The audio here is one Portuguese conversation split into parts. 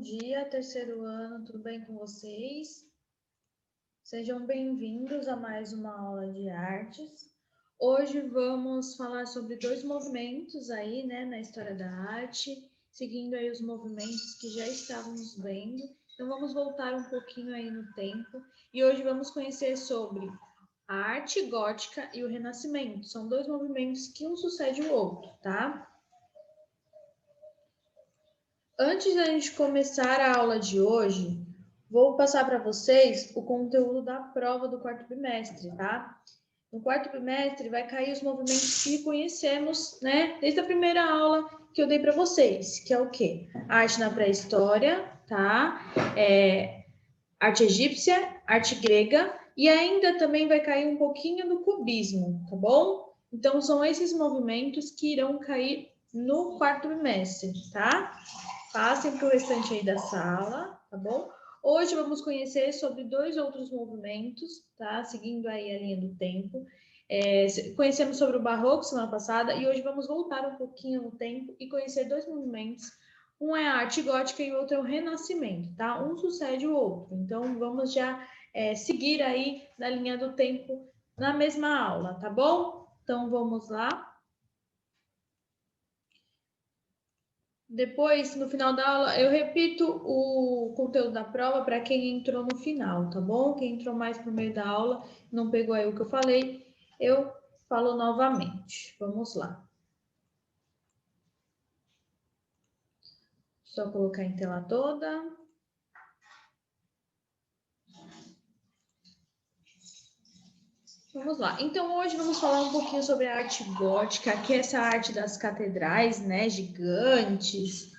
dia, terceiro ano, tudo bem com vocês? Sejam bem-vindos a mais uma aula de artes. Hoje vamos falar sobre dois movimentos aí, né, na história da arte, seguindo aí os movimentos que já estávamos vendo. Então vamos voltar um pouquinho aí no tempo e hoje vamos conhecer sobre a arte gótica e o Renascimento. São dois movimentos que um sucede o outro, tá? Antes da gente começar a aula de hoje, vou passar para vocês o conteúdo da prova do quarto bimestre, tá? No quarto bimestre vai cair os movimentos que conhecemos, né? Desde a primeira aula que eu dei para vocês, que é o quê? Arte na pré-história, tá? Arte egípcia, arte grega e ainda também vai cair um pouquinho do cubismo, tá bom? Então são esses movimentos que irão cair no quarto bimestre, tá? Passem para o restante aí da sala, tá bom? Hoje vamos conhecer sobre dois outros movimentos, tá? Seguindo aí a linha do tempo. Conhecemos sobre o Barroco semana passada e hoje vamos voltar um pouquinho no tempo e conhecer dois movimentos. Um é a arte gótica e o outro é o Renascimento, tá? Um sucede o outro. Então vamos já seguir aí na linha do tempo na mesma aula, tá bom? Então vamos lá. Depois, no final da aula, eu repito o conteúdo da prova para quem entrou no final, tá bom? Quem entrou mais no meio da aula, não pegou aí o que eu falei, eu falo novamente. Vamos lá. Só colocar em tela toda. Vamos lá. Então, hoje vamos falar um pouquinho sobre a arte gótica, que é essa arte das catedrais, né, gigantes.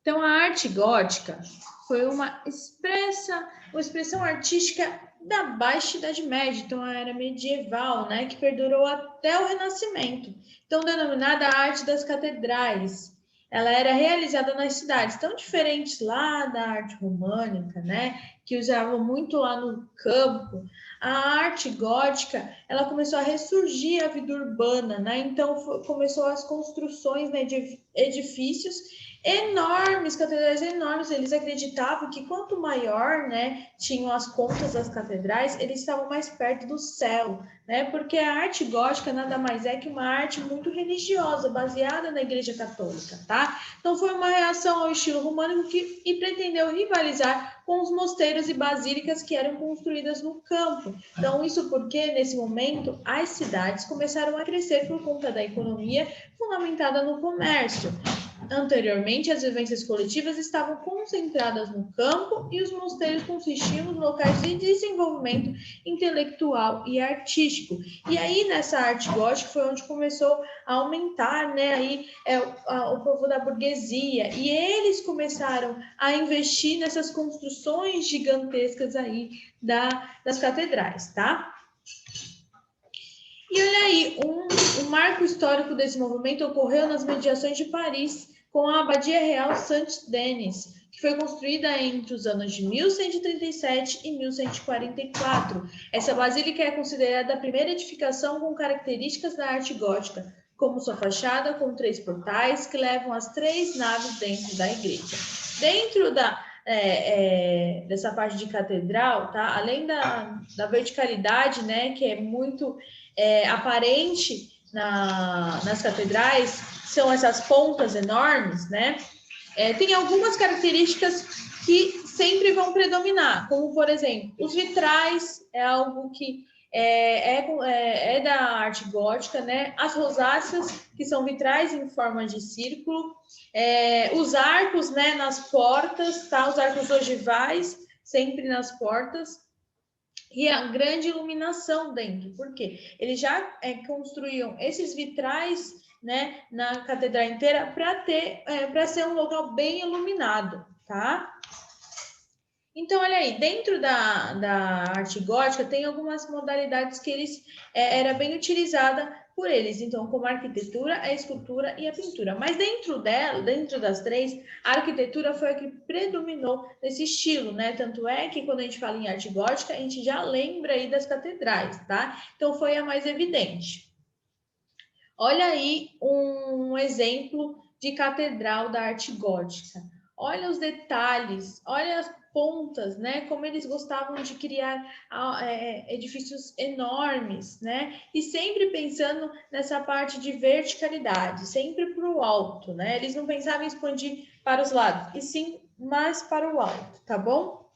Então, a arte gótica foi uma expressão artística da Baixa Idade Média, então a era medieval, né, que perdurou até o Renascimento. Então, denominada a arte das catedrais. Ela era realizada nas cidades, tão diferentes lá da arte românica, né, que usavam muito lá no campo. A arte gótica, ela começou a ressurgir a vida urbana, né? Então começou as construções, né, de edifícios enormes, catedrais enormes. Eles acreditavam que quanto maior, né, tinham as pontas das catedrais, eles estavam mais perto do céu, né? Porque a arte gótica nada mais é que uma arte muito religiosa, baseada na Igreja Católica, tá? Então foi uma reação ao estilo românico e pretendeu rivalizar com os mosteiros e basílicas que eram construídas no campo. Então isso porque nesse momento as cidades começaram a crescer por conta da economia fundamentada no comércio. Anteriormente, as vivências coletivas estavam concentradas no campo e os mosteiros consistiam nos locais de desenvolvimento intelectual e artístico. E aí, nessa arte gótica, foi onde começou a aumentar, né, aí, o povo da burguesia. E eles começaram a investir nessas construções gigantescas aí das catedrais, tá? E olha aí, um marco histórico desse movimento ocorreu nas mediações de Paris, com a Abadia Real Saint-Denis, que foi construída entre os anos de 1137 e 1144. Essa basílica é considerada a primeira edificação com características da arte gótica, como sua fachada com 3 portais que levam as 3 naves dentro da igreja. Dentro dessa parte de catedral, tá? Além da verticalidade, né, que é muito aparente nas catedrais, são essas pontas enormes, né? Tem algumas características que sempre vão predominar, como, por exemplo, os vitrais é algo que é da arte gótica, né? As rosáceas, que são vitrais em forma de círculo, os arcos, né, nas portas, tá? Os arcos ogivais, sempre nas portas, e a grande iluminação dentro, porque eles já construíam esses vitrais, né, na catedral inteira para ser um local bem iluminado, tá? Então, olha aí, dentro da arte gótica tem algumas modalidades que era bem utilizada por eles, então, como a arquitetura, a escultura e a pintura. Mas dentro das três, a arquitetura foi a que predominou nesse estilo, né? Tanto é que quando a gente fala em arte gótica, a gente já lembra aí das catedrais, tá? Então, foi a mais evidente. Olha aí um exemplo de catedral da arte gótica. Olha os detalhes, olha as pontas, né? Como eles gostavam de criar edifícios enormes, né? E sempre pensando nessa parte de verticalidade, sempre para o alto, né? Eles não pensavam em expandir para os lados, e sim mais para o alto, tá bom?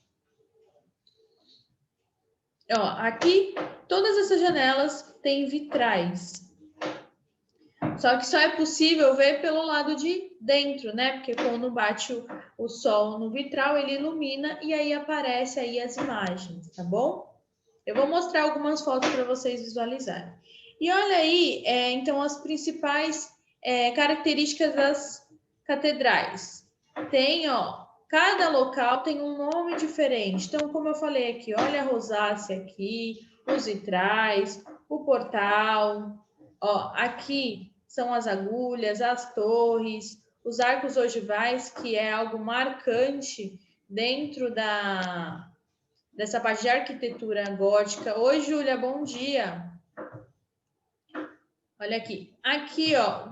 Ó, aqui, todas essas janelas têm vitrais. Só que só é possível ver pelo lado de dentro, né? Porque quando bate o sol no vitral, ele ilumina e aí aparece aí as imagens, tá bom? Eu vou mostrar algumas fotos para vocês visualizarem. E olha aí, então, as principais características das catedrais. Tem, ó, cada local tem um nome diferente. Então, como eu falei aqui, olha a rosácea aqui, os vitrais, o portal. Ó, aqui são as agulhas, as torres, os arcos ogivais, que é algo marcante dentro dessa parte de arquitetura gótica. Oi, Júlia, bom dia. Olha aqui. Aqui, ó,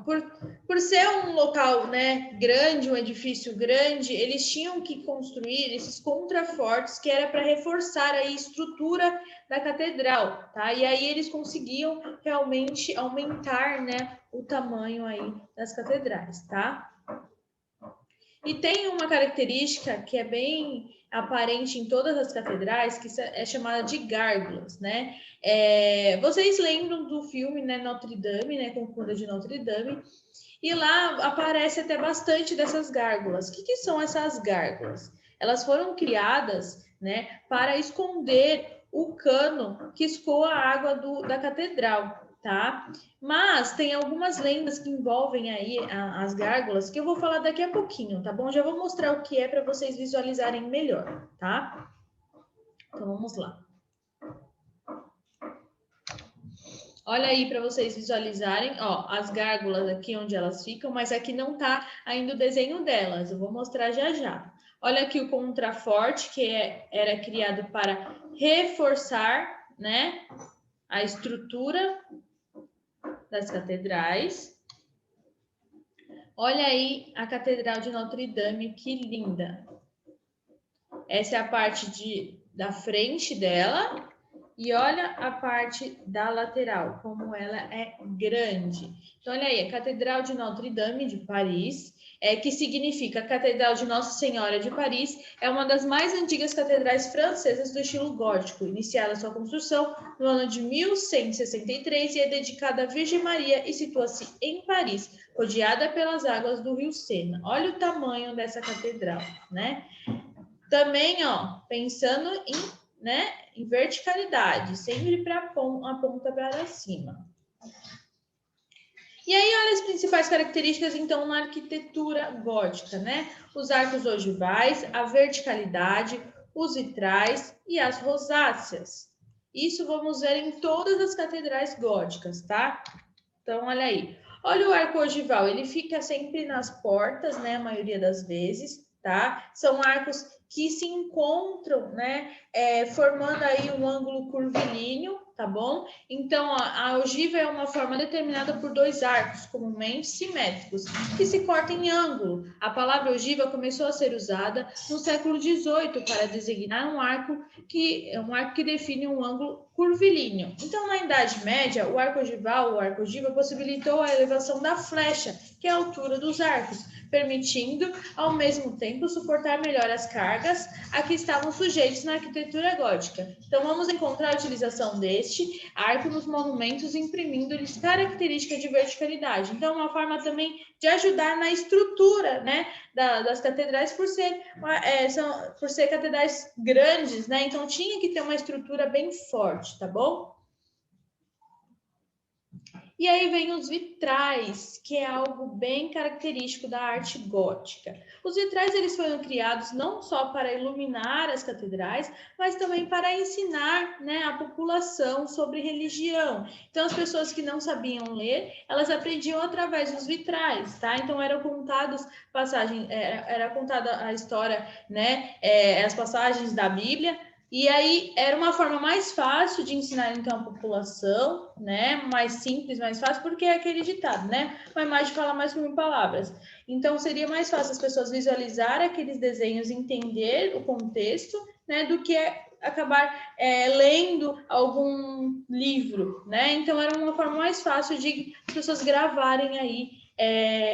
por ser um local, né, grande, um edifício grande, eles tinham que construir esses contrafortes que era para reforçar a estrutura da catedral, tá? E aí eles conseguiam realmente aumentar, né, o tamanho aí das catedrais, tá? E tem uma característica que é bem aparente em todas as catedrais, que é chamada de gárgulas, né? Vocês lembram do filme, né, Notre Dame, né, Concurso de Notre Dame? E lá aparece até bastante dessas gárgulas. O que são essas gárgulas? Elas foram criadas, né, para esconder o cano que escoa a água da catedral, tá? Mas tem algumas lendas que envolvem aí as gárgulas que eu vou falar daqui a pouquinho, tá bom? Já vou mostrar o que é para vocês visualizarem melhor, tá? Então vamos lá. Olha aí para vocês visualizarem, ó, as gárgulas aqui onde elas ficam, mas aqui não tá ainda o desenho delas. Eu vou mostrar já já. Olha aqui o contraforte que era criado para reforçar, né, a estrutura das catedrais. Olha aí a Catedral de Notre Dame, que linda. Essa é a parte da frente dela. E olha a parte da lateral, como ela é grande. Então, olha aí, a Catedral de Notre Dame de Paris, que significa Catedral de Nossa Senhora de Paris, é uma das mais antigas catedrais francesas do estilo gótico, iniciada sua construção no ano de 1163 e é dedicada à Virgem Maria e situa-se em Paris, rodeada pelas águas do rio Sena. Olha o tamanho dessa catedral, né? Também, ó, pensando em verticalidade, sempre para a ponta para cima. E aí, olha as principais características, então, na arquitetura gótica, né? Os arcos ogivais, a verticalidade, os vitrais e as rosáceas. Isso vamos ver em todas as catedrais góticas, tá? Então, olha aí. Olha o arco ogival, ele fica sempre nas portas, né? A maioria das vezes, tá? São arcos que se encontram, né? Formando aí um ângulo curvilíneo, tá bom? Então, a ogiva é uma forma determinada por dois arcos, comumente simétricos, que se cortam em ângulo. A palavra ogiva começou a ser usada no século XVIII para designar um arco que define um ângulo curvilíneo. Então, na Idade Média, o arco ogival, o arco ogiva, possibilitou a elevação da flecha, que é a altura dos arcos, permitindo, ao mesmo tempo, suportar melhor as cargas a que estavam sujeitos na arquitetura gótica. Então, vamos encontrar a utilização deste arco nos monumentos, imprimindo-lhes características de verticalidade. Então, uma forma também de ajudar na estrutura, né, das catedrais, por ser catedrais grandes, né? Então, tinha que ter uma estrutura bem forte, tá bom? E aí vem os vitrais, que é algo bem característico da arte gótica. Os vitrais eles foram criados não só para iluminar as catedrais, mas também para ensinar, né, a população sobre religião. Então as pessoas que não sabiam ler, elas aprendiam através dos vitrais, tá? Então eram contados passagens, era contada a história, né, as passagens da Bíblia E aí era uma forma mais fácil de ensinar então a população, né? Mais simples, mais fácil, porque é aquele ditado, né? Uma imagem fala mais que 1000 palavras. Então seria mais fácil as pessoas visualizarem aqueles desenhos, entender o contexto, né? Do que acabar lendo algum livro, né? Então era uma forma mais fácil de as pessoas gravarem aí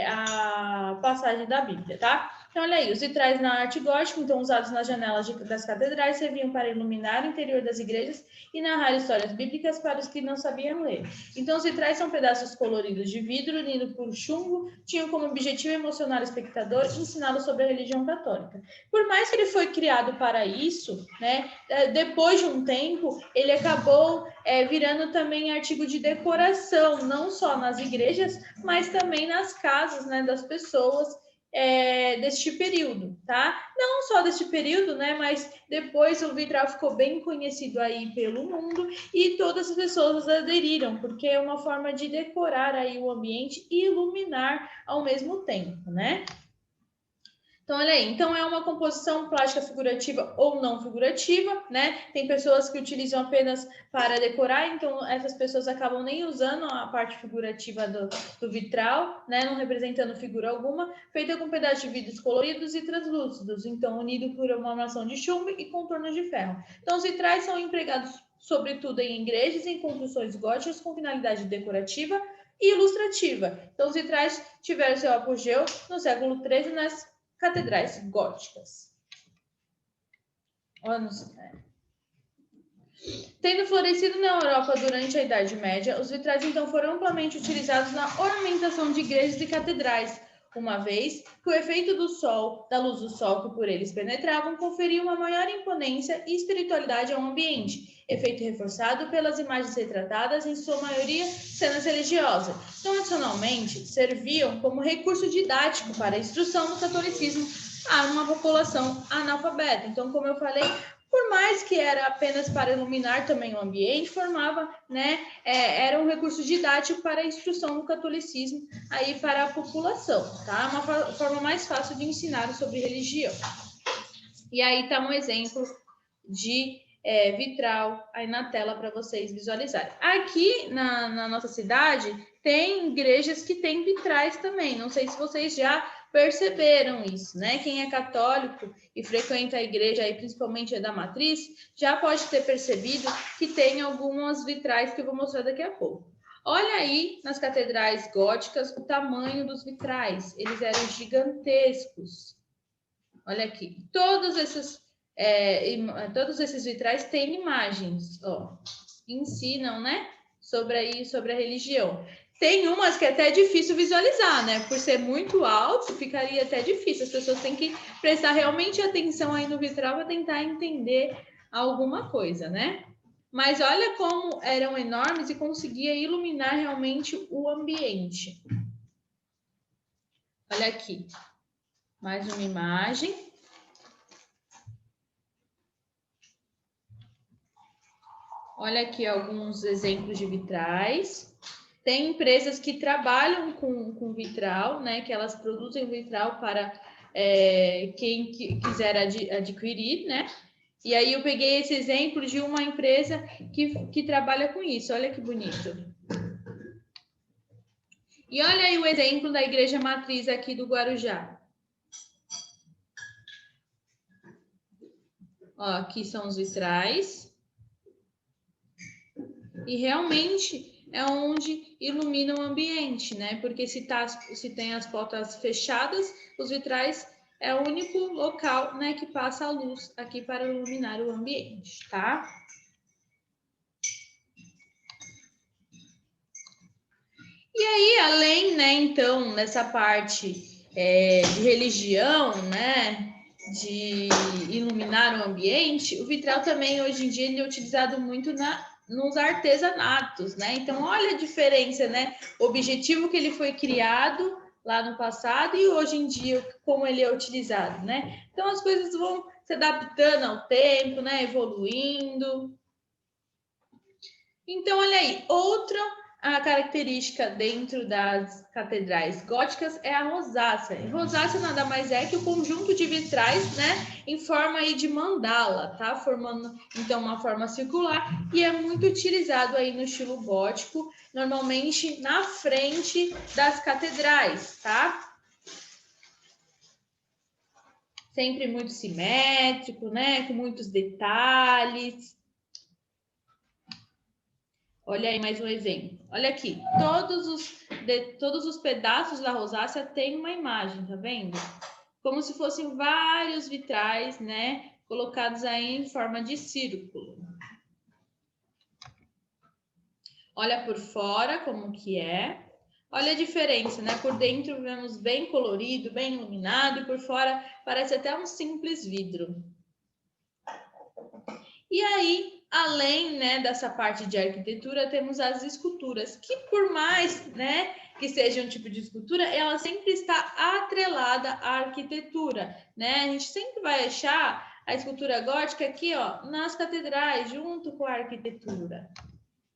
a passagem da Bíblia, tá? Então, olha aí, os vitrais na arte gótica, então usados nas janelas das catedrais, serviam para iluminar o interior das igrejas e narrar histórias bíblicas para os que não sabiam ler. Então, os vitrais são pedaços coloridos de vidro unidos por chumbo, tinham como objetivo emocionar o espectador e ensiná-lo sobre a religião católica. Por mais que ele foi criado para isso, né, depois de um tempo, ele acabou virando também artigo de decoração, não só nas igrejas, mas também nas casas, né, das pessoas, deste período, tá? Não só deste período, né? Mas depois o vitral ficou bem conhecido aí pelo mundo e todas as pessoas aderiram, porque é uma forma de decorar aí o ambiente e iluminar ao mesmo tempo, né? Então, olha aí, então é uma composição plástica figurativa ou não figurativa, né? Tem pessoas que utilizam apenas para decorar, então essas pessoas acabam nem usando a parte figurativa do vitral, né? Não representando figura alguma, feita com pedaços de vidros coloridos e translúcidos, então unido por uma armação de chumbo e contornos de ferro. Então, os vitrais são empregados sobretudo em igrejas e em construções góticas com finalidade decorativa e ilustrativa. Então, os vitrais tiveram seu apogeu no século XIII nas catedrais góticas. Tendo florescido na Europa durante a Idade Média, os vitrais então foram amplamente utilizados na ornamentação de igrejas e catedrais, uma vez que o efeito do sol, da luz do sol que por eles penetravam, conferia uma maior imponência e espiritualidade ao ambiente, efeito reforçado pelas imagens retratadas, em sua maioria cenas religiosas. Então, adicionalmente, serviam como recurso didático para a instrução do catolicismo a uma população analfabeta. Então, como eu falei, por mais que era apenas para iluminar também o ambiente, formava, né, era um recurso didático para a instrução do catolicismo aí para a população, tá? Uma forma mais fácil de ensinar sobre religião. E aí está um exemplo de vitral aí na tela para vocês visualizarem. Aqui na nossa cidade tem igrejas que têm vitrais também. Não sei se vocês já perceberam isso, né? Quem é católico e frequenta a igreja, aí, principalmente da matriz, já pode ter percebido que tem algumas vitrais que eu vou mostrar daqui a pouco. Olha aí nas catedrais góticas o tamanho dos vitrais. Eles eram gigantescos. Olha aqui. Todos esses vitrais têm imagens, ó, ensinam, né? Sobre a religião. Tem umas que é até difícil visualizar, né? Por ser muito alto, ficaria até difícil. As pessoas têm que prestar realmente atenção aí no vitral para tentar entender alguma coisa, né? Mas olha como eram enormes e conseguia iluminar realmente o ambiente. Olha aqui. Mais uma imagem. Olha aqui alguns exemplos de vitrais. Tem empresas que trabalham com vitral, né? Que elas produzem vitral para quem quiser adquirir, né? E aí eu peguei esse exemplo de uma empresa que trabalha com isso. Olha que bonito. E olha aí o exemplo da Igreja Matriz aqui do Guarujá. Ó, aqui são os vitrais. E realmente é onde ilumina o ambiente, né? Porque se tem as portas fechadas, os vitrais é o único local, né, que passa a luz aqui para iluminar o ambiente, tá? E aí, além, né, então, nessa parte de religião, né, de iluminar o ambiente, o vitral também, hoje em dia, ele é utilizado muito nos artesanatos, né? Então, olha a diferença, né? O objetivo que ele foi criado lá no passado e hoje em dia, como ele é utilizado, né? Então, as coisas vão se adaptando ao tempo, né? Evoluindo. Então, olha aí, outra A característica dentro das catedrais góticas é a rosácea. E rosácea nada mais é que o conjunto de vitrais, né, em forma aí de mandala, tá? Formando então uma forma circular e é muito utilizado aí no estilo gótico, normalmente na frente das catedrais, tá? Sempre muito simétrico, né, com muitos detalhes. Olha aí mais um exemplo. Olha aqui, todos os pedaços da rosácea têm uma imagem, tá vendo? Como se fossem vários vitrais, né? Colocados aí em forma de círculo. Olha por fora como que é. Olha a diferença, né? Por dentro vemos bem colorido, bem iluminado, e por fora parece até um simples vidro. E aí, além, né, dessa parte de arquitetura, temos as esculturas, que por mais, né, que seja um tipo de escultura, ela sempre está atrelada à arquitetura, né? A gente sempre vai achar a escultura gótica aqui, ó, nas catedrais, junto com a arquitetura.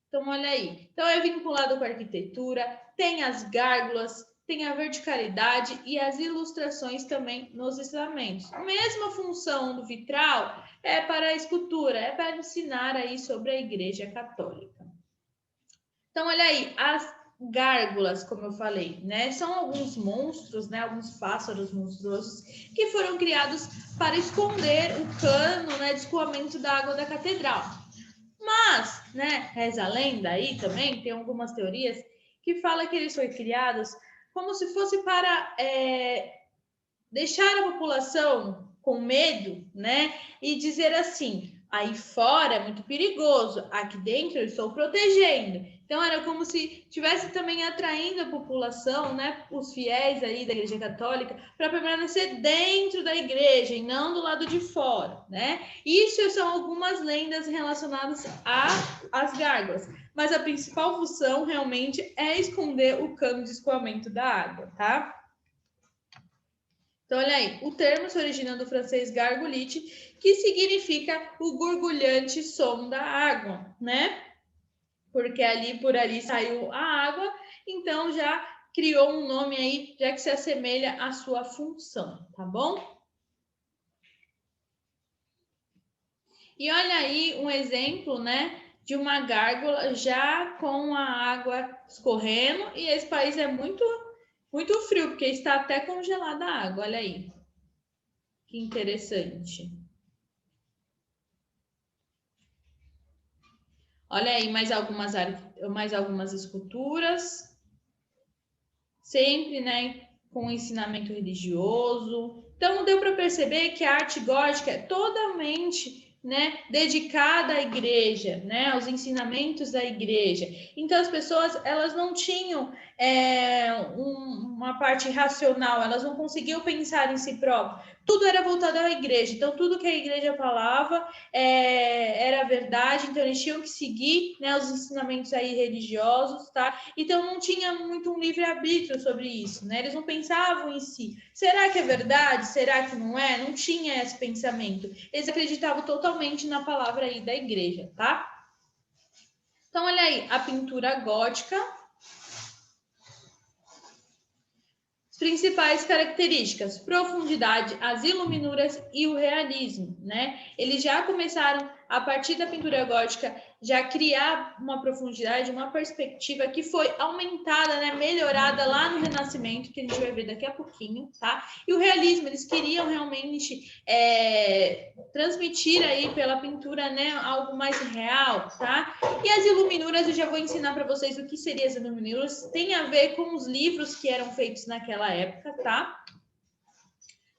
Então, olha aí. Então, é vinculado com a arquitetura, tem as gárgulas, tem a verticalidade e as ilustrações também nos ensinamentos. A mesma função do vitral é para a escultura, é para ensinar aí sobre a Igreja Católica. Então, olha aí, as gárgulas, como eu falei, né? São alguns monstros, né? Alguns pássaros monstruosos que foram criados para esconder o cano, né, de escoamento da água da catedral. Mas, né, reza a lenda aí também, tem algumas teorias que falam que eles foram criados como se fosse para deixar a população com medo, né, e dizer assim, aí fora é muito perigoso, aqui dentro eu estou protegendo. Então era como se estivesse também atraindo a população, né, os fiéis aí da Igreja Católica, para permanecer dentro da igreja e não do lado de fora, né? Isso são algumas lendas relacionadas às gárgulas, mas a principal função realmente é esconder o cano de escoamento da água, tá? Então, olha aí, o termo se origina do francês gargulite, que significa o gorgulhante som da água, né? Porque por ali saiu a água, então já criou um nome aí, já que se assemelha à sua função, tá bom? E olha aí um exemplo, né, de uma gárgula já com a água escorrendo, e esse país é muito frio, porque está até congelada a água, olha aí. Que interessante. Olha aí mais algumas esculturas, sempre, né, com ensinamento religioso. Então deu para perceber que a arte gótica é totalmente, né, dedicada à igreja, né, aos ensinamentos da igreja. Então as pessoas elas não tinham uma parte racional, elas não conseguiam pensar em si próprias. Tudo era voltado à igreja. Então tudo que a igreja falava era verdade. Então eles tinham que seguir, né, os ensinamentos aí religiosos, tá? Então não tinha muito um livre arbítrio sobre isso, né? Eles não pensavam em si. Será que é verdade? Será que não é? Não tinha esse pensamento. Eles acreditavam totalmente na palavra aí da igreja, tá? Então, olha aí, a pintura gótica. As principais características: profundidade, as iluminuras e o realismo, né? Eles já começaram, a partir da pintura gótica, já criar uma profundidade, uma perspectiva que foi aumentada, né, melhorada lá no Renascimento, que a gente vai ver daqui a pouquinho, tá? E o realismo, eles queriam realmente transmitir aí pela pintura, né, algo mais real, tá? E as iluminuras, eu já vou ensinar para vocês o que seriam as iluminuras, tem a ver com os livros que eram feitos naquela época, tá?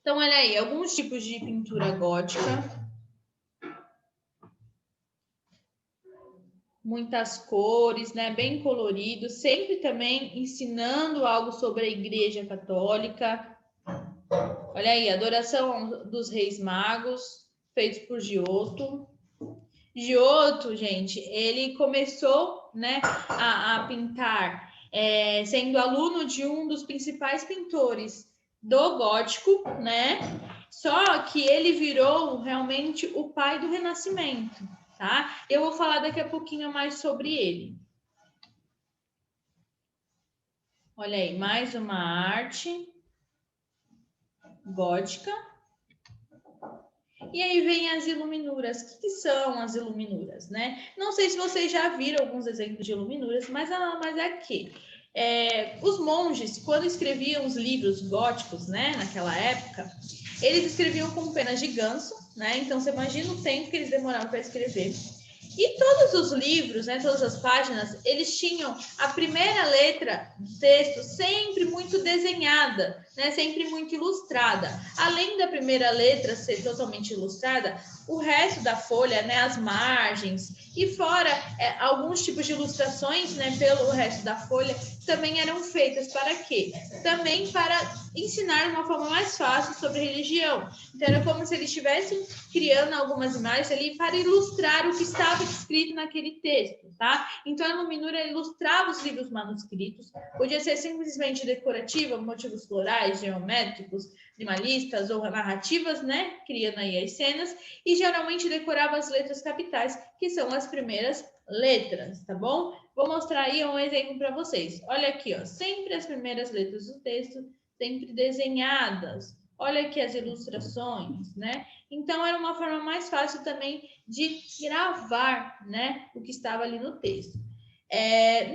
Então, olha aí, alguns tipos de pintura gótica. Muitas cores, né? Bem colorido, sempre também ensinando algo sobre a Igreja Católica. Olha aí, adoração dos Reis Magos, feitos por Giotto. Giotto, gente, ele começou, né, a pintar, sendo aluno de um dos principais pintores do gótico, né? Só que ele virou realmente o pai do Renascimento. Tá? Eu vou falar daqui a pouquinho mais sobre ele. Olha aí, mais uma arte gótica. E aí vem as iluminuras. O que são as iluminuras, né? Não sei se vocês já viram alguns exemplos de iluminuras, mas é aqui. Os monges, quando escreviam os livros góticos, né, naquela época, eles escreviam com penas de ganso, né? Então você imagina o tempo que eles demoravam para escrever. E todos os livros, né, todas as páginas, eles tinham a primeira letra do texto sempre muito desenhada, né, sempre muito ilustrada. Além da primeira letra ser totalmente ilustrada, o resto da folha, né, as margens e fora alguns tipos de ilustrações, né, pelo resto da folha, também eram feitas para quê? Também para ensinar de uma forma mais fácil sobre religião. Então era como se eles estivessem criando algumas imagens ali para ilustrar o que estava escrito naquele texto, tá? Então a iluminura ilustrava os livros manuscritos, podia ser simplesmente decorativa, motivos florais, geométricos, minimalistas ou narrativas, né? Criando aí as cenas, e geralmente decorava as letras capitais, que são as primeiras letras, tá bom? Vou mostrar aí um exemplo para vocês. Olha aqui, ó, sempre as primeiras letras do texto, sempre desenhadas. Olha aqui as ilustrações, né? Então, era uma forma mais fácil também de gravar, né, o que estava ali no texto.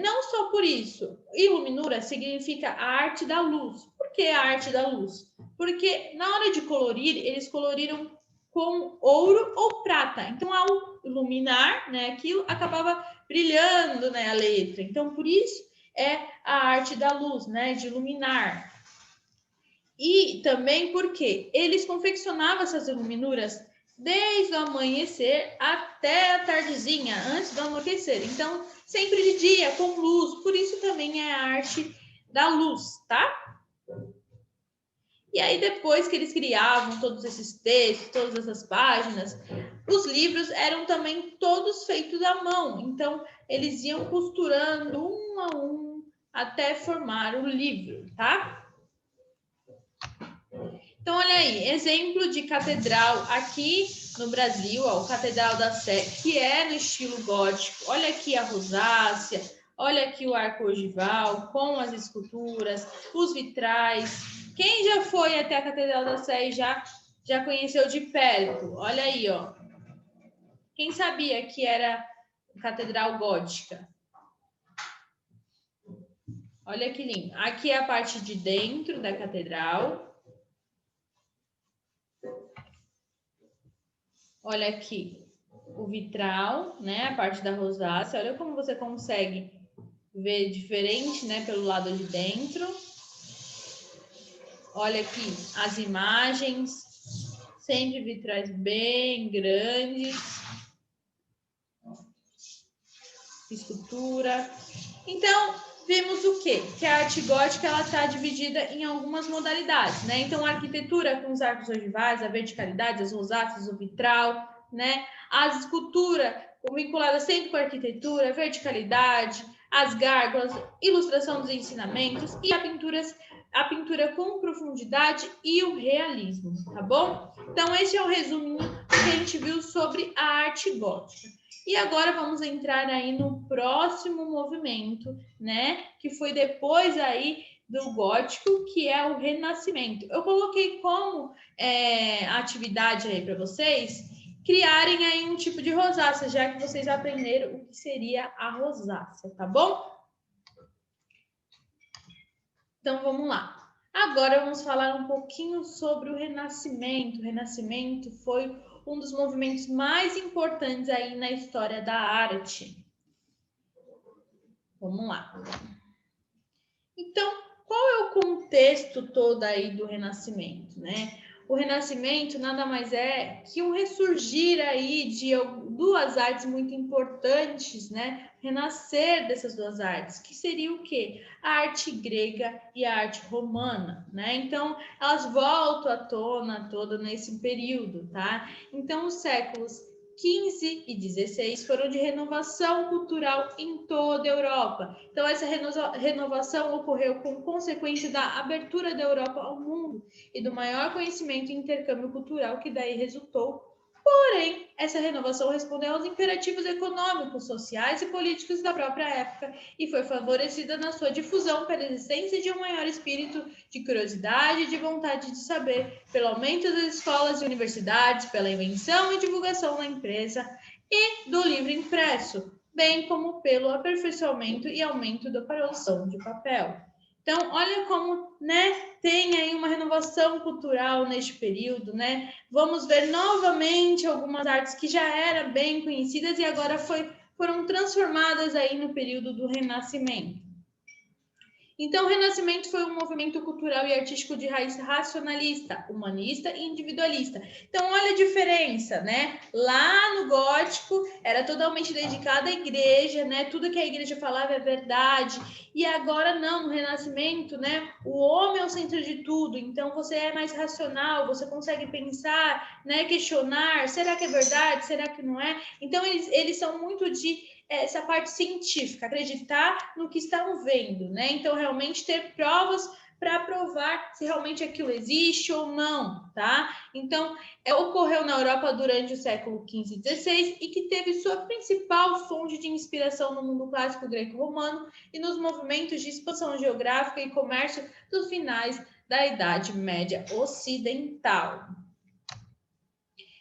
Não só por isso, iluminura significa a arte da luz. Por que a arte da luz? Porque na hora de colorir, eles coloriram com ouro ou prata. Então, ao iluminar, né, aquilo acabava brilhando, né, a letra. Então, por isso é a arte da luz, né, de iluminar. E também porque eles confeccionavam essas iluminuras desde o amanhecer até a tardezinha, antes do anoitecer. Então, sempre de dia, com luz. Por isso também é a arte da luz, tá? E aí, depois que eles criavam todos esses textos, todas essas páginas, os livros eram também todos feitos à mão. Então, eles iam costurando um a um até formar o livro, tá? Então, olha aí, exemplo de catedral aqui no Brasil, ó, o Catedral da Sé, que é no estilo gótico. Olha aqui a rosácea, olha aqui o arco ogival, com as esculturas, os vitrais. Quem já foi até a Catedral da Sé e já conheceu de perto? Olha aí, ó. Quem sabia que era catedral gótica? Olha que lindo. Aqui é a parte de dentro da catedral. Olha aqui o vitral, né? A parte da rosácea. Olha como você consegue ver diferente, né? Pelo lado de dentro. Olha aqui as imagens. Sempre vitrais bem grandes. Escultura. Então, vimos o quê? Que a arte gótica ela está dividida em algumas modalidades, né? Então, a arquitetura com os arcos ogivais, a verticalidade, as rosáceas, o vitral, né? As esculturas vinculadas sempre com a arquitetura, verticalidade, as gárgulas, ilustração dos ensinamentos e a pintura com profundidade e o realismo, tá bom? Então, esse é o resuminho que a gente viu sobre a arte gótica. E agora vamos entrar aí no próximo movimento, né? Que foi depois aí do gótico, que é o Renascimento. Eu coloquei como atividade aí para vocês criarem aí um tipo de rosácea, já que vocês aprenderam o que seria a rosácea, tá bom? Então vamos lá. Agora vamos falar um pouquinho sobre o Renascimento. O Renascimento foi um dos movimentos mais importantes aí na história da arte. Vamos lá. Então, qual é o contexto todo aí do Renascimento, né? O Renascimento nada mais é que um ressurgir aí de duas artes muito importantes, né? Renascer dessas duas artes, que seria o quê? A arte grega e a arte romana, né? Então, elas voltam à tona toda nesse período, tá? Então, os séculos 15 e 16 foram de renovação cultural em toda a Europa. Então, essa renovação ocorreu com consequência da abertura da Europa ao mundo e do maior conhecimento e intercâmbio cultural que daí resultou Porém, essa renovação respondeu aos imperativos econômicos, sociais e políticos da própria época e foi favorecida na sua difusão pela existência de um maior espírito de curiosidade e de vontade de saber, pelo aumento das escolas e universidades, pela invenção e divulgação da imprensa e do livro impresso, bem como pelo aperfeiçoamento e aumento da produção de papel. Então, olha como, né, tem aí uma renovação cultural neste período, né? Vamos ver novamente algumas artes que já eram bem conhecidas e agora foram transformadas aí no período do Renascimento. Então, o Renascimento foi um movimento cultural e artístico de raiz racionalista, humanista e individualista. Então, olha a diferença, né? Lá no Gótico, era totalmente dedicado à igreja, né? Tudo que a igreja falava é verdade. E agora, não, no Renascimento, né? O homem é o centro de tudo. Então, você é mais racional, você consegue pensar, né? Questionar, será que é verdade? Será que não é? Então, eles são muito de essa parte científica, acreditar no que estão vendo, né? Então, realmente ter provas para provar se realmente aquilo existe ou não, tá? Então, ocorreu na Europa durante o século XV e XVI e que teve sua principal fonte de inspiração no mundo clássico greco-romano e nos movimentos de expansão geográfica e comércio dos finais da Idade Média Ocidental.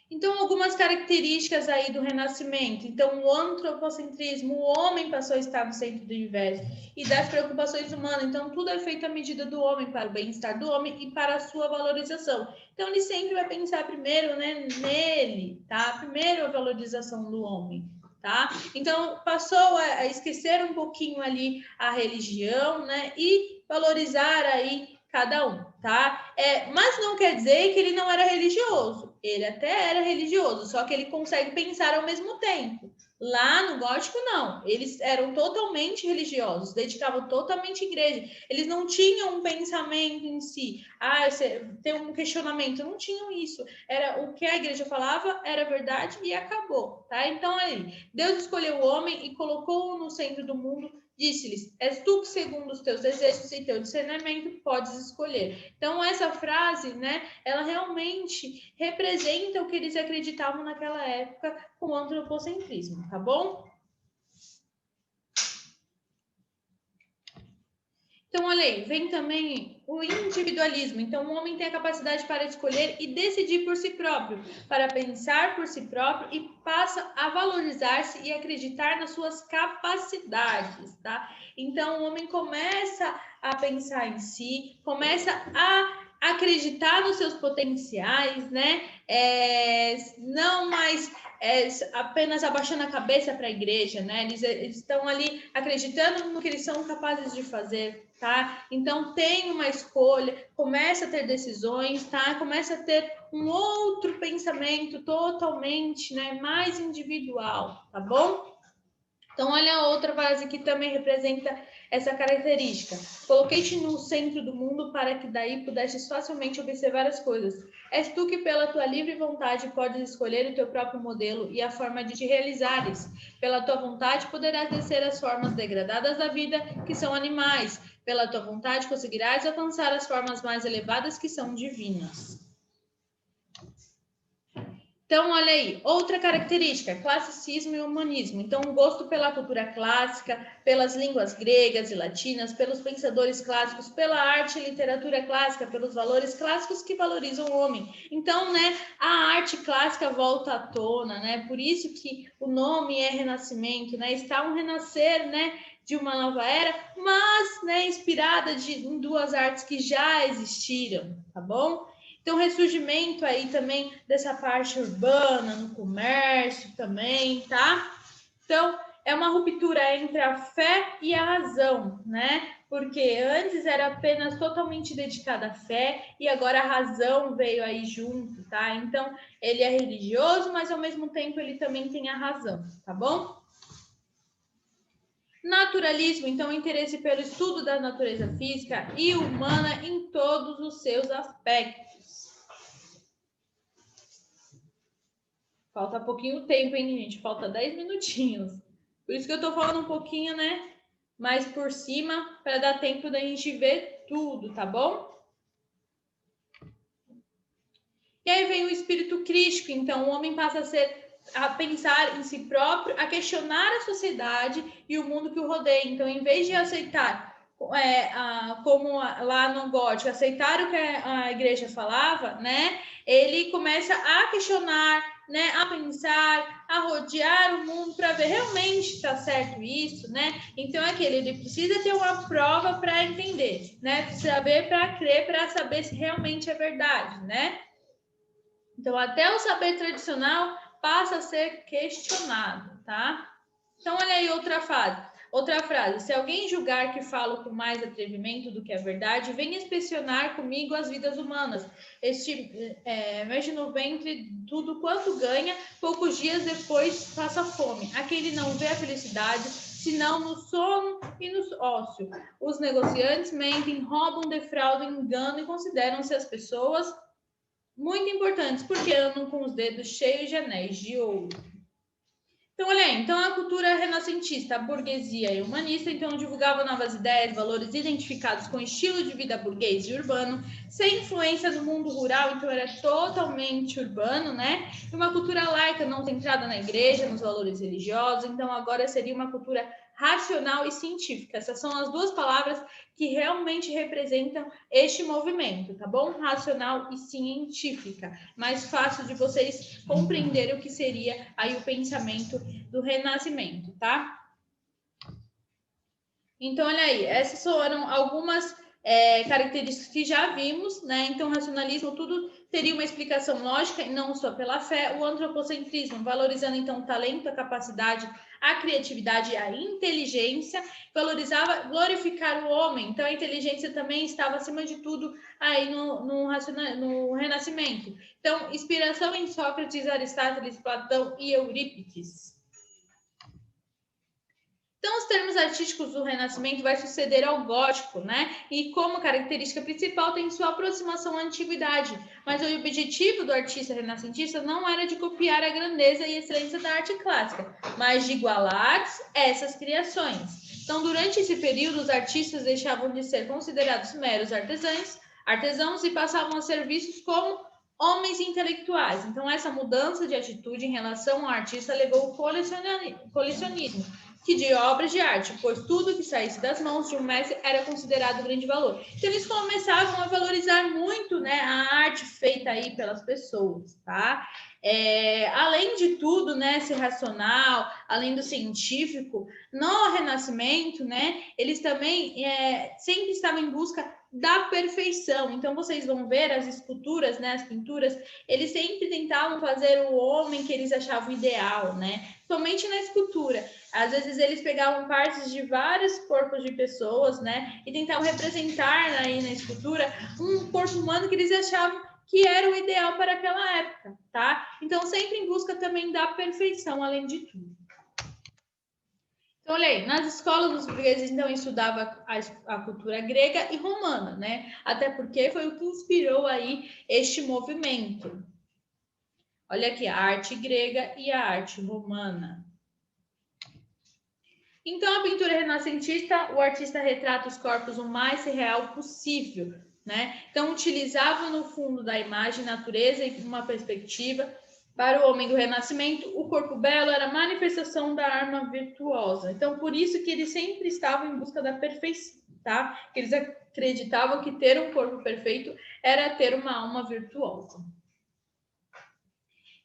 Então, algumas características aí do Renascimento. Então, o antropocentrismo, o homem passou a estar no centro do universo e das preocupações humanas. Então, tudo é feito à medida do homem, para o bem-estar do homem e para a sua valorização. Então, ele sempre vai pensar primeiro, né, nele, tá? Primeiro a valorização do homem, tá? Então, passou a esquecer um pouquinho ali a religião, né, e valorizar aí cada um, tá? Mas não quer dizer que ele não era religioso. Ele até era religioso, só que ele consegue pensar ao mesmo tempo. Lá no Gótico, não. Eles eram totalmente religiosos, dedicavam totalmente à igreja. Eles não tinham um pensamento em si. Tem um questionamento. Não tinham isso. Era o que a igreja falava, era verdade e acabou, tá? Então, aí, Deus escolheu o homem e colocou-o no centro do mundo. Disse-lhes, és tu que segundo os teus desejos e teu discernimento podes escolher. Então, essa frase, né, ela realmente representa o que eles acreditavam naquela época com o antropocentrismo, tá bom? Então, olha aí, vem também o individualismo. Então, o homem tem a capacidade para escolher e decidir por si próprio, para pensar por si próprio e passa a valorizar-se e acreditar nas suas capacidades, tá? Então, o homem começa a pensar em si, começa a acreditar nos seus potenciais, né? Não mais apenas abaixando a cabeça para a igreja, né? Eles estão ali acreditando no que eles são capazes de fazer, tá? Então tem uma escolha, começa a ter decisões, tá? Começa a ter um outro pensamento totalmente, né, mais individual, tá bom? Então, olha a outra frase que também representa essa característica. Coloquei-te no centro do mundo para que daí pudesses facilmente observar as coisas. És tu que, pela tua livre vontade, podes escolher o teu próprio modelo e a forma de te realizares. Pela tua vontade, poderás descer as formas degradadas da vida, que são animais. Pela tua vontade, conseguirás alcançar as formas mais elevadas, que são divinas. Então, olha aí, outra característica, classicismo e humanismo. Então, o gosto pela cultura clássica, pelas línguas gregas e latinas, pelos pensadores clássicos, pela arte e literatura clássica, pelos valores clássicos que valorizam o homem. Então, né, a arte clássica volta à tona, né? Por isso que o nome é Renascimento, né? Está um renascer, né, de uma nova era, mas, né, inspirada em duas artes que já existiram, tá bom? Então, ressurgimento aí também dessa parte urbana, no comércio também, tá? Então, é uma ruptura entre a fé e a razão, né? Porque antes era apenas totalmente dedicada à fé e agora a razão veio aí junto, tá? Então, ele é religioso, mas ao mesmo tempo ele também tem a razão, tá bom? Naturalismo, então, interesse pelo estudo da natureza física e humana em todos os seus aspectos. Falta pouquinho tempo, hein, gente? Falta 10 minutinhos. Por isso que eu tô falando um pouquinho, né? Mais por cima, para dar tempo da gente ver tudo, tá bom? E aí vem o espírito crítico, então o homem passa a pensar em si próprio, a questionar a sociedade e o mundo que o rodeia. Então, em vez de aceitar, como lá no gótico, aceitar o que a igreja falava, né? Ele começa a questionar, né? A pensar, a rodear o mundo para ver realmente está certo isso, né? Então, ele precisa ter uma prova para entender, né? Saber para crer, para saber se realmente é verdade, né? Então, até o saber tradicional passa a ser questionado, tá? Então, olha aí outra frase. Se alguém julgar que falo com mais atrevimento do que a verdade, venha inspecionar comigo as vidas humanas. Mexe no ventre tudo quanto ganha, poucos dias depois passa fome. Aquele não vê a felicidade, senão no sono e no ócio. Os negociantes mentem, roubam, defraudam, enganam e consideram-se as pessoas muito importantes, porque andam com os dedos cheios de anéis de ouro. Então, olha aí, então a cultura renascentista, a burguesia e humanista, então divulgava novas ideias, valores identificados com o estilo de vida burguês e urbano, sem influência do mundo rural, então era totalmente urbano, né? E uma cultura laica, não centrada na igreja, nos valores religiosos, então agora seria uma cultura racional e científica. Essas são as duas palavras que realmente representam este movimento, tá bom? Racional e científica. Mais fácil de vocês compreenderem o que seria aí o pensamento do Renascimento, tá? Então, olha aí, essas foram algumas características que já vimos, né? Então, racionalismo, tudo teria uma explicação lógica e não só pela fé. O antropocentrismo, valorizando então o talento, a capacidade, a criatividade e a inteligência, glorificar o homem. Então, a inteligência também estava acima de tudo aí no Renascimento. Então, inspiração em Sócrates, Aristóteles, Platão e Eurípides. Então, os termos artísticos do Renascimento vai suceder ao gótico, né? E como característica principal tem sua aproximação à antiguidade. Mas o objetivo do artista renascentista não era de copiar a grandeza e excelência da arte clássica, mas de igualar essas criações. Então, durante esse período, os artistas deixavam de ser considerados meros artesãos e passavam a ser vistos como homens intelectuais. Então, essa mudança de atitude em relação ao artista levou ao colecionismo, que de obras de arte, pois tudo que saísse das mãos de um mestre era considerado grande valor. Então, eles começavam a valorizar muito, né, a arte feita aí pelas pessoas, tá? Além de tudo, né, ser racional, além do científico, no Renascimento, né, eles também sempre estavam em busca da perfeição. Então, vocês vão ver as esculturas, né, as pinturas, eles sempre tentavam fazer o homem que eles achavam ideal, né? Somente na escultura. Às vezes eles pegavam partes de vários corpos de pessoas, né, e tentavam representar aí na escultura um corpo humano que eles achavam que era o ideal para aquela época, tá? Então, sempre em busca também da perfeição, além de tudo. Então, olha aí, nas escolas os burgueses, então, estudavam a cultura grega e romana, né? Até porque foi o que inspirou aí este movimento. Olha aqui, a arte grega e a arte romana. Então, a pintura renascentista, o artista retrata os corpos o mais real possível, né? Então, utilizava no fundo da imagem natureza e uma perspectiva. Para o homem do Renascimento, o corpo belo era a manifestação da alma virtuosa. Então, por isso que eles sempre estavam em busca da perfeição, tá? Eles acreditavam que ter um corpo perfeito era ter uma alma virtuosa.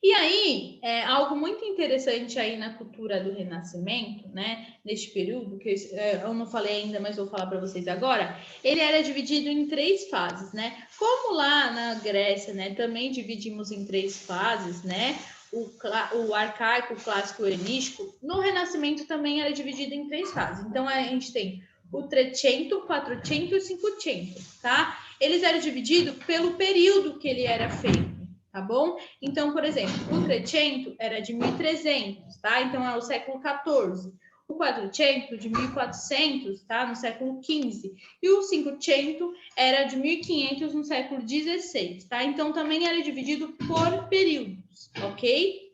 E aí, algo muito interessante aí na cultura do Renascimento, né, neste período, que eu não falei ainda, mas vou falar para vocês agora, ele era dividido em 3 fases, né? Como lá na Grécia, né, também dividimos em 3 fases, né? O arcaico, o clássico, o helenístico, no Renascimento também era dividido em 3 fases. Então, a gente tem o Trecento, Quatrocento e Cinquecento, tá? Eles eram divididos pelo período que ele era feito. Tá bom? Então, por exemplo, o Trecento era de 1300, tá? Então, é o século XIV. O Quatrocento, de 1400, tá? No século XV. E o Cinquecento era de 1500, no século XVI, tá? Então, também era dividido por períodos, ok?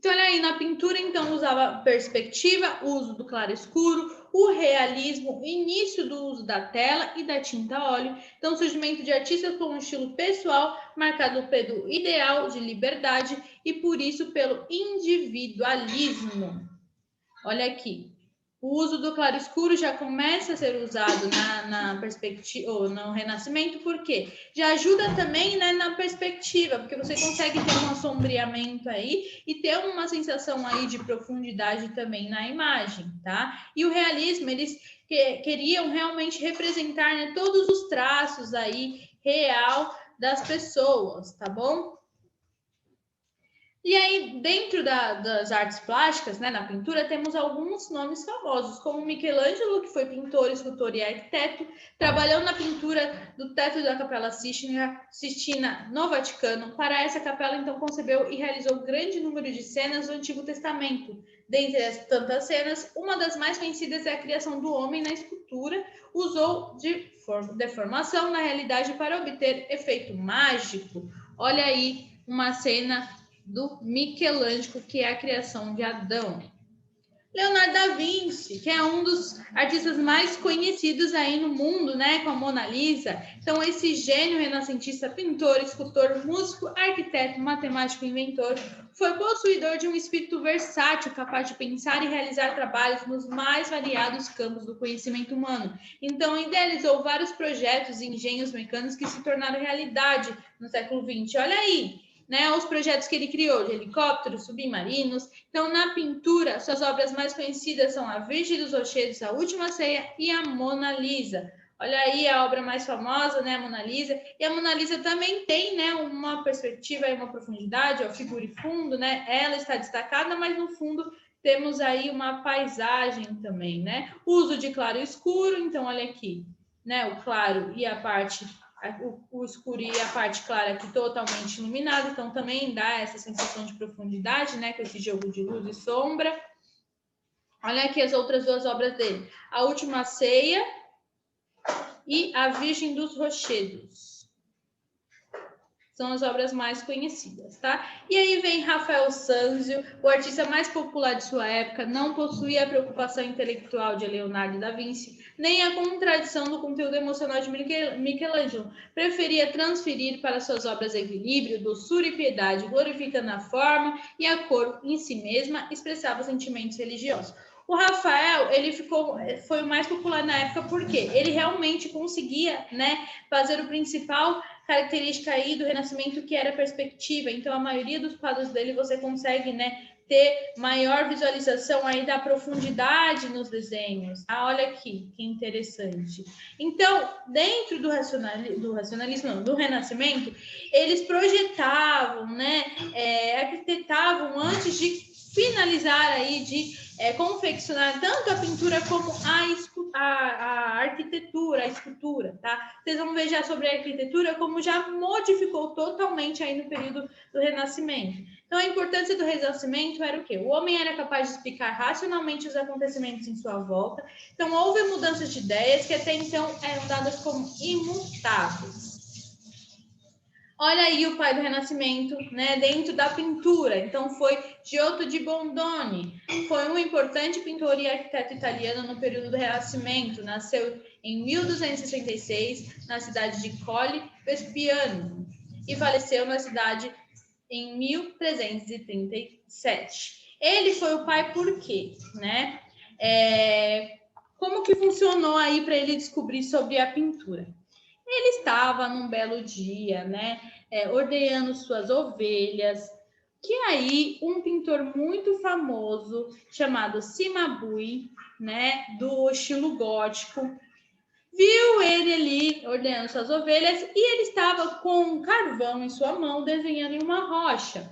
Então, olha aí, na pintura, então, usava perspectiva, uso do claro escuro, o realismo, o início do uso da tela e da tinta a óleo. Então, surgimento de artistas com um estilo pessoal, marcado pelo ideal de liberdade e, por isso, pelo individualismo. Olha aqui. O uso do claro escuro já começa a ser usado na perspectiva, ou no Renascimento, por quê? Já ajuda também, né, na perspectiva, porque você consegue ter um assombreamento aí e ter uma sensação aí de profundidade também na imagem, tá? E o realismo, eles queriam realmente representar, né, todos os traços aí real das pessoas, tá bom? E aí, dentro das artes plásticas, né, na pintura, temos alguns nomes famosos, como Michelangelo, que foi pintor, escultor e arquiteto, trabalhou na pintura do teto da Capela Sistina no Vaticano. Para essa capela, então, concebeu e realizou grande número de cenas do Antigo Testamento. Dentre as tantas cenas, uma das mais conhecidas é a criação do homem na escultura, usou de deformação na realidade para obter efeito mágico. Olha aí uma cena do Michelangelo, que é a criação de Adão. Leonardo da Vinci, que é um dos artistas mais conhecidos aí no mundo, né, com a Mona Lisa. Então, esse gênio renascentista, pintor, escultor, músico, arquiteto, matemático e inventor, foi possuidor de um espírito versátil, capaz de pensar e realizar trabalhos nos mais variados campos do conhecimento humano. Então, idealizou vários projetos e engenhos mecânicos que se tornaram realidade no século XX. Olha aí, né, os projetos que ele criou de helicópteros, submarinos. Então, na pintura, suas obras mais conhecidas são A Virgem dos Rochedos, A Última Ceia e a Mona Lisa. Olha aí a obra mais famosa, né, a Mona Lisa. E a Mona Lisa também tem, né, uma perspectiva e uma profundidade, ó, figura e fundo, né? Ela está destacada, mas no fundo temos aí uma paisagem também, né? Uso de claro e escuro, então olha aqui, né, o claro e a parte o escuro e a parte clara aqui totalmente iluminada, então também dá essa sensação de profundidade, né, com esse jogo de luz e sombra. Olha aqui as outras duas obras dele, A Última Ceia e A Virgem dos Rochedos. São as obras mais conhecidas, tá? E aí vem Rafael Sanzio, o artista mais popular de sua época, não possuía a preocupação intelectual de Leonardo da Vinci, nem a contradição do conteúdo emocional de Michelangelo. Preferia transferir para suas obras equilíbrio, doçura e piedade, glorificando a forma e a cor em si mesma, expressava sentimentos religiosos. O Rafael, ele foi o mais popular na época porque ele realmente conseguia, né, fazer o principal característica aí do Renascimento, que era a perspectiva. Então, a maioria dos quadros dele você consegue, né, ter maior visualização aí da profundidade nos desenhos. Ah, olha aqui, que interessante. Então, dentro do racionalismo, não, do Renascimento, eles projetavam, né, arquitetavam antes de finalizar aí, de confeccionar tanto a pintura como a arquitetura, a escultura, tá? Vocês vão ver já sobre a arquitetura como já modificou totalmente aí no período do Renascimento. Então, a importância do Renascimento era o quê? O homem era capaz de explicar racionalmente os acontecimentos em sua volta. Então, houve mudanças de ideias que até então eram dadas como imutáveis. Olha aí o pai do Renascimento, né, dentro da pintura. Então, foi Giotto di Bondone. Foi um importante pintor e arquiteto italiano no período do Renascimento. Nasceu em 1266, na cidade de Colli Vespiano, e faleceu na cidade em 1337. Ele foi o pai por quê, né? Como que funcionou aí para ele descobrir sobre a pintura? Ele estava num belo dia, né, ordenhando suas ovelhas, que aí um pintor muito famoso, chamado Cimabue, né, do estilo gótico, viu ele ali ordenhando suas ovelhas e ele estava com um carvão em sua mão, desenhando em uma rocha.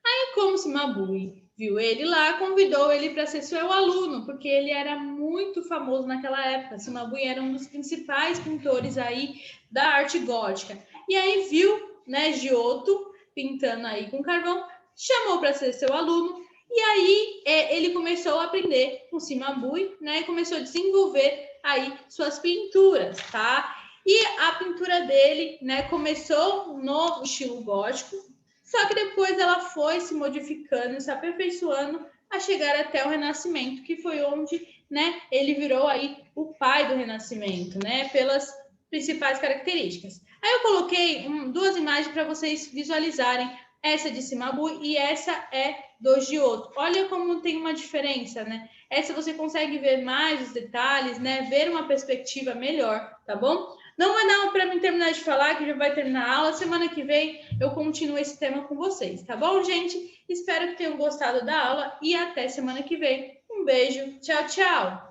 Aí, como Cimabue viu ele lá, convidou ele para ser seu aluno, porque ele era muito famoso naquela época. Cimabue era um dos principais pintores aí da arte gótica. E aí viu, né, Giotto pintando aí com carvão, chamou para ser seu aluno, e aí ele começou a aprender com Cimabue, né, e começou a desenvolver aí suas pinturas, tá? E a pintura dele, né, começou no estilo gótico, Só que depois ela foi se modificando, se aperfeiçoando a chegar até o Renascimento, que foi onde, né, ele virou aí o pai do Renascimento, né, pelas principais características. Aí eu coloquei duas imagens para vocês visualizarem, essa de Cimabue e essa é do Giotto. Olha como tem uma diferença, né? Essa você consegue ver mais os detalhes, né, ver uma perspectiva melhor, tá bom? Não vai dar para mim terminar de falar, que já vai terminar a aula. Semana que vem eu continuo esse tema com vocês, tá bom, gente? Espero que tenham gostado da aula e até semana que vem. Um beijo, tchau, tchau!